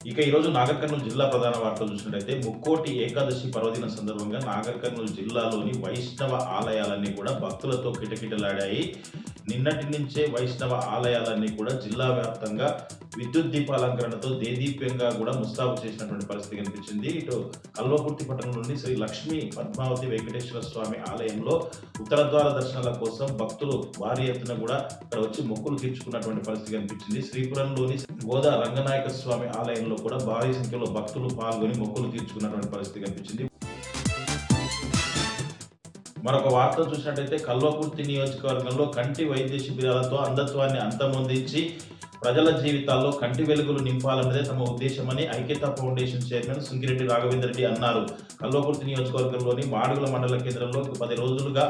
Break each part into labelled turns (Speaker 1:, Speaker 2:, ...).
Speaker 1: ఇక ఈరోజు నాగర్ కర్నూలు జిల్లా ప్రధాన వార్తలు చూసినట్టయితే ముక్కోటి ఏకాదశి పర్వదిన సందర్భంగా నాగర్ కర్నూలు జిల్లాలోని వైష్ణవ ఆలయాలన్నీ కూడా భక్తులతో కిటకిటలాడాయి. నిన్నటి నుంచే వైష్ణవ ఆలయాలన్నీ కూడా జిల్లా వ్యాప్తంగా విద్యుత్ దీపాలంకరణతో దేదీప్యంగా కూడా ముస్తాబు చేసినటువంటి పరిస్థితి కనిపించింది. ఇటు కల్వకుర్తి పట్టణంలోని శ్రీ లక్ష్మీ పద్మావతి వెంకటేశ్వర స్వామి ఆలయంలో ఉత్తర ద్వార దర్శనాల కోసం భక్తులు భారీ ఎత్తున కూడా ఇక్కడ వచ్చి మొక్కులు తీర్చుకున్నటువంటి పరిస్థితి కనిపించింది. శ్రీపురంలోని గోదా రంగనాయక స్వామి ఆలయంలో కూడా భారీ సంఖ్యలో భక్తులు పాల్గొని మొక్కులు తీర్చుకున్నటువంటి పరిస్థితి కనిపించింది. మరొక వార్త చూసినట్టయితే కల్వకుర్తి నియోజకవర్గంలో కంటి వైద్య శిబిరాలతో అంధత్వాన్ని అంతమొందించి ప్రజల జీవితాల్లో కంటి వెలుగులు నింపాలన్నదే తమ ఉద్దేశమని ఐక్యతా ఫౌండేషన్ చైర్మన్ సుంకిరెడ్డి రాఘవేంద్ర రెడ్డి అన్నారు. కల్వకుర్తి నియోజకవర్గంలోని మాడుగుల మండల కేంద్రంలో 10 రోజులుగా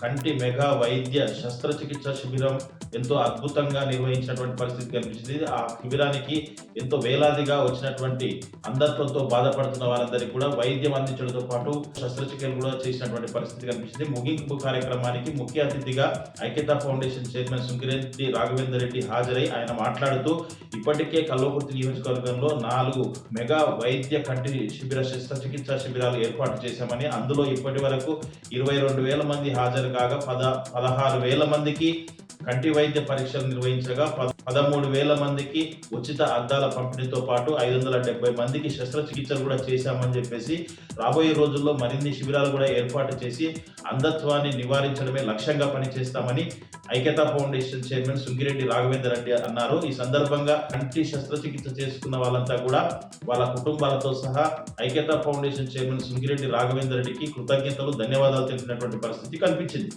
Speaker 1: కంటి మెగా వైద్య శస్త్రచికిత్స శిబిరం ఎంతో అద్భుతంగా నిర్వహించినటువంటి పరిస్థితి కనిపించింది. ఆ శిబిరానికి ఎంతో వేలాదిగా వచ్చినటువంటి అంధత్వంతో బాధపడుతున్న వారందరికీ కూడా వైద్యం అందించడంతో పాటు శస్త్రచికిత్సలు కూడా చేసినటువంటి పరిస్థితి కనిపించింది. ముగింపు కార్యక్రమానికి ముఖ్య అతిథిగా ఐక్యతా ఫౌండేషన్ చైర్మన్ సుంకిరెడ్డి రాఘవేంద్ర రెడ్డి హాజరై ఆయన మాట్లాడుతూ ఇప్పటికే కల్వకుర్తి నియోజకవర్గంలో 4 మెగా వైద్య కంటి శిబిర శస్త్రచికిత్స శిబిరాలు ఏర్పాటు చేశామని, అందులో ఇప్పటి వరకు 22,000 మంది హాజరు కాగా 16,000 మందికి కంటి వైద్య పరీక్షలు నిర్వహించగా 13,000 మందికి ఉచిత అద్దాల పంపిణీతో పాటు 570 మందికి శస్త్రచికిత్సలు కూడా చేశామని చెప్పేసి రాబోయే రోజుల్లో మరిన్ని శిబిరాలు కూడా ఏర్పాటు చేసి అంధత్వాన్ని నివారించడమే లక్ష్యంగా పనిచేస్తామని ఐక్యతా ఫౌండేషన్ చైర్మన్ సుంకిరెడ్డి రాఘవేంద్ర రెడ్డి అన్నారు. ఈ సందర్భంగా కంటి శస్త్రచికిత్స చేసుకున్న వాళ్ళంతా కూడా వాళ్ళ కుటుంబాలతో సహా ఐక్యతా ఫౌండేషన్ చైర్మన్ సుంకిరెడ్డి రాఘవేంద్ర రెడ్డికి కృతజ్ఞతలు, ధన్యవాదాలు తెలిపినటువంటి పరిస్థితి కనిపించింది.